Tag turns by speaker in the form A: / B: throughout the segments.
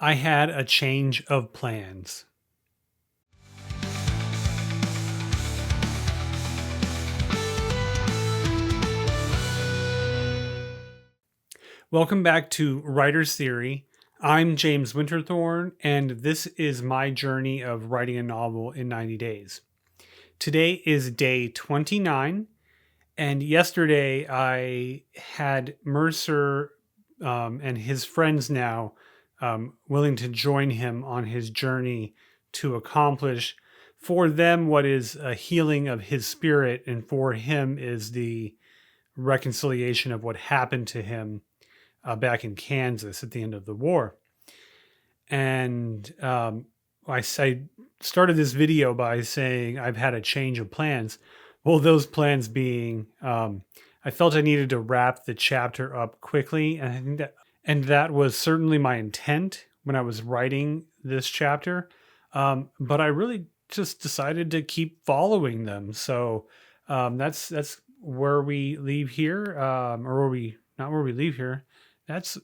A: I had a change of plans. Welcome back to Writer's Theory. I'm James Winterthorn, and this is my journey of writing a novel in 90 days. Today is day 29, and yesterday I had Mercer and his friends now willing to join him on his journey to accomplish for them what is a healing of his spirit, and for him is the reconciliation of what happened to him back in Kansas at the end of the war. And I started this video by saying I've had a change of plans. Well, those plans being I felt I needed to wrap the chapter up quickly, and I think that was certainly my intent when I was writing this chapter. But I really just decided to keep following them. So that's where we leave here, or where we not where we leave here. That's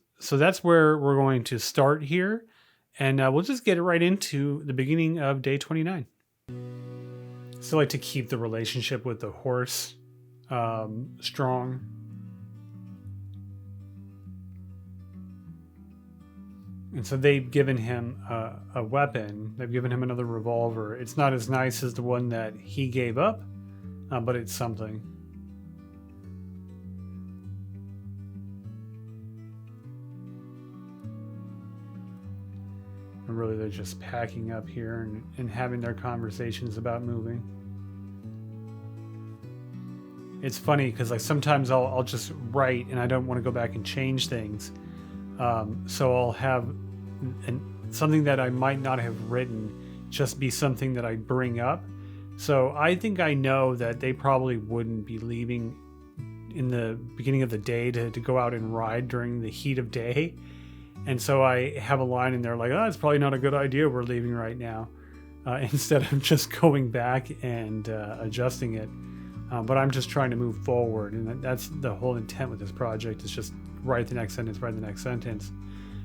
A: where we're going to start here, and we'll just get right into the beginning of day 29. So I like to keep the relationship with the horse strong. And so they've given him a weapon. They've given him another revolver. It's not as nice as the one that he gave up, but it's something. And really, they're just packing up here and having their conversations about moving. It's funny because like sometimes I'll just write and I don't want to go back and change things. So I'll have something that I might not have written just be something that I bring up. So I think I know that they probably wouldn't be leaving in the beginning of the day to go out and ride during the heat of day. And so I have a line in there like, oh, it's probably not a good idea we're leaving right now, instead of just going back and adjusting it. But I'm just trying to move forward. And that's the whole intent with this project, is just write the next sentence, write the next sentence.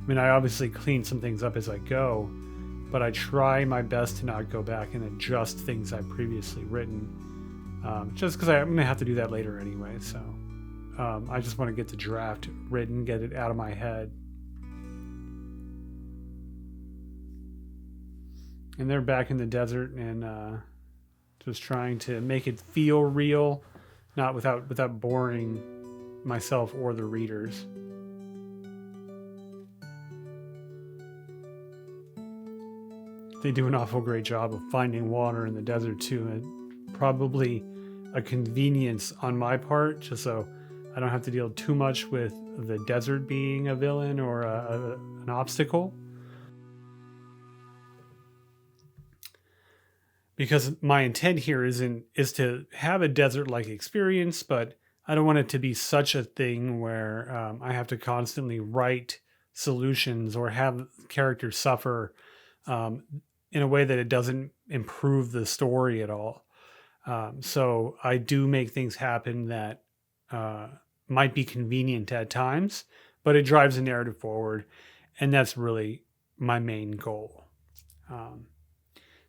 A: I mean, I obviously clean some things up as I go, but I try my best to not go back and adjust things I've previously written, just because I'm going to have to do that later anyway. So I just want to get the draft written, get it out of my head. And they're back in the desert and just trying to make it feel real, not without boring myself or the readers. They do an awful great job of finding water in the desert too, and probably a convenience on my part, just so I don't have to deal too much with the desert being a villain or an obstacle. Because my intent here is to have a desert-like experience, but I don't want it to be such a thing where I have to constantly write solutions or have characters suffer in a way that it doesn't improve the story at all. So I do make things happen that might be convenient at times, but it drives the narrative forward, and that's really my main goal.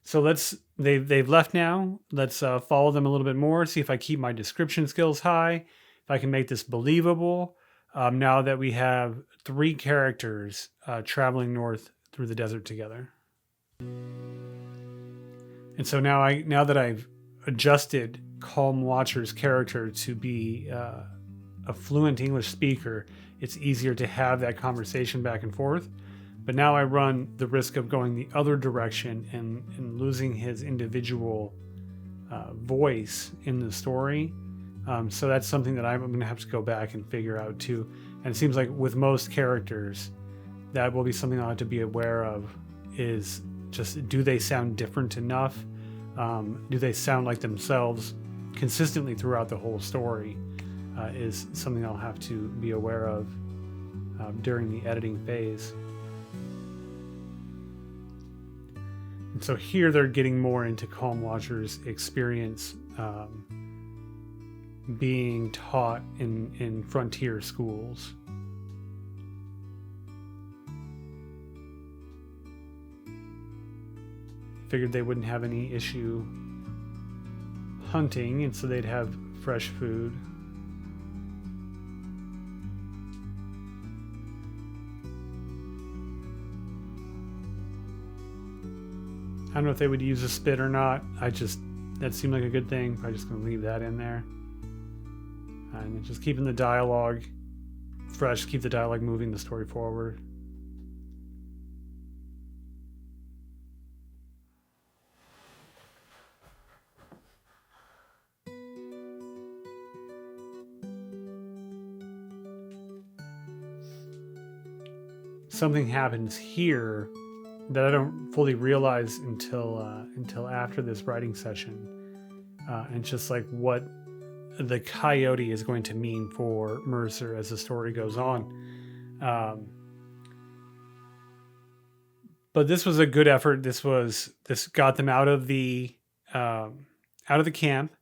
A: So they've left now. Let's follow them a little bit more, see if I keep my description skills high, if I can make this believable, now that we have 3 characters traveling north through the desert together. And so now that I've adjusted Calm Watcher's character to be a fluent English speaker, it's easier to have that conversation back and forth. But now I run the risk of going the other direction and losing his individual voice in the story. So that's something that I'm going to have to go back and figure out too. And it seems like with most characters, that will be something I'll have to be aware of, is just, do they sound different enough? Do they sound like themselves consistently throughout the whole story? Is something I'll have to be aware of during the editing phase. And so here they're getting more into Calm Watcher's experience being taught in frontier schools. figured they wouldn't have any issue hunting, and so they'd have fresh food. I don't know if they would use a spit or not. That seemed like a good thing. I'm just going to leave that in there. And just keeping the dialogue fresh, keep the dialogue moving the story forward. Something happens here that I don't fully realize until after this writing session, and just like what the coyote is going to mean for Mercer as the story goes on. But this was a good effort. This got them out of the camp,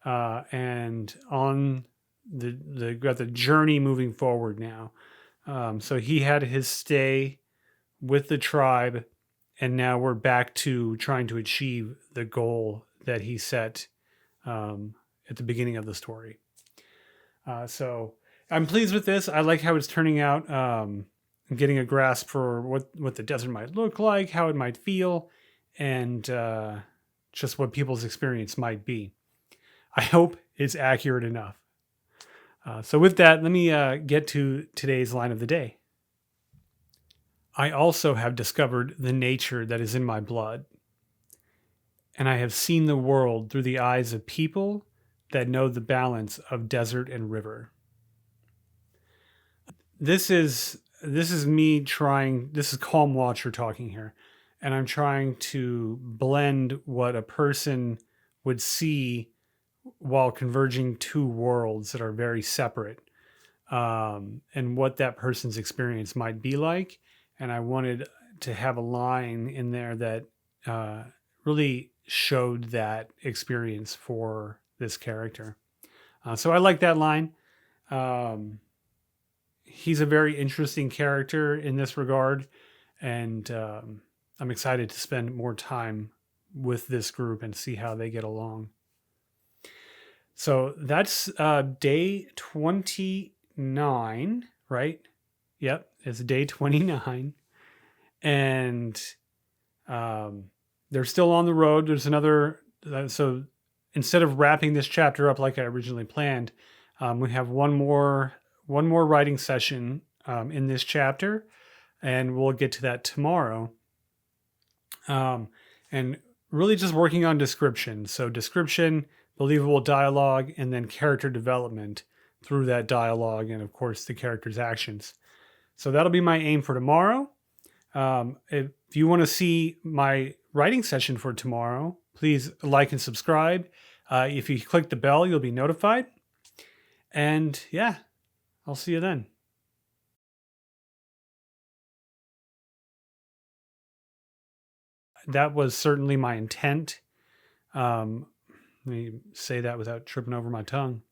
A: and on got the journey moving forward now. So he had his stay with the tribe, and now we're back to trying to achieve the goal that he set at the beginning of the story. So I'm pleased with this. I like how it's turning out. Getting a grasp for what the desert might look like, how it might feel, and just what people's experience might be. I hope it's accurate enough. So with that, let me get to today's line of the day. I also have discovered the nature that is in my blood, and I have seen the world through the eyes of people that know the balance of desert and river. This is me trying, this is Calm Watcher talking here, and I'm trying to blend what a person would see while converging two worlds that are very separate, and what that person's experience might be like. And I wanted to have a line in there that really showed that experience for this character. So I like that line. He's a very interesting character in this regard, and I'm excited to spend more time with this group and see how they get along. So that's day 29, right? Yep, it's day 29. And they're still on the road. There's another, so instead of wrapping this chapter up like I originally planned, we have one more writing session in this chapter, and we'll get to that tomorrow. And really just working on description. So description, believable dialogue, and then character development through that dialogue, and of course the character's actions. So that'll be my aim for tomorrow. If you want to see my writing session for tomorrow, please like and subscribe. If you click the bell, you'll be notified. And yeah, I'll see you then. That was certainly my intent. Let me say that without tripping over my tongue.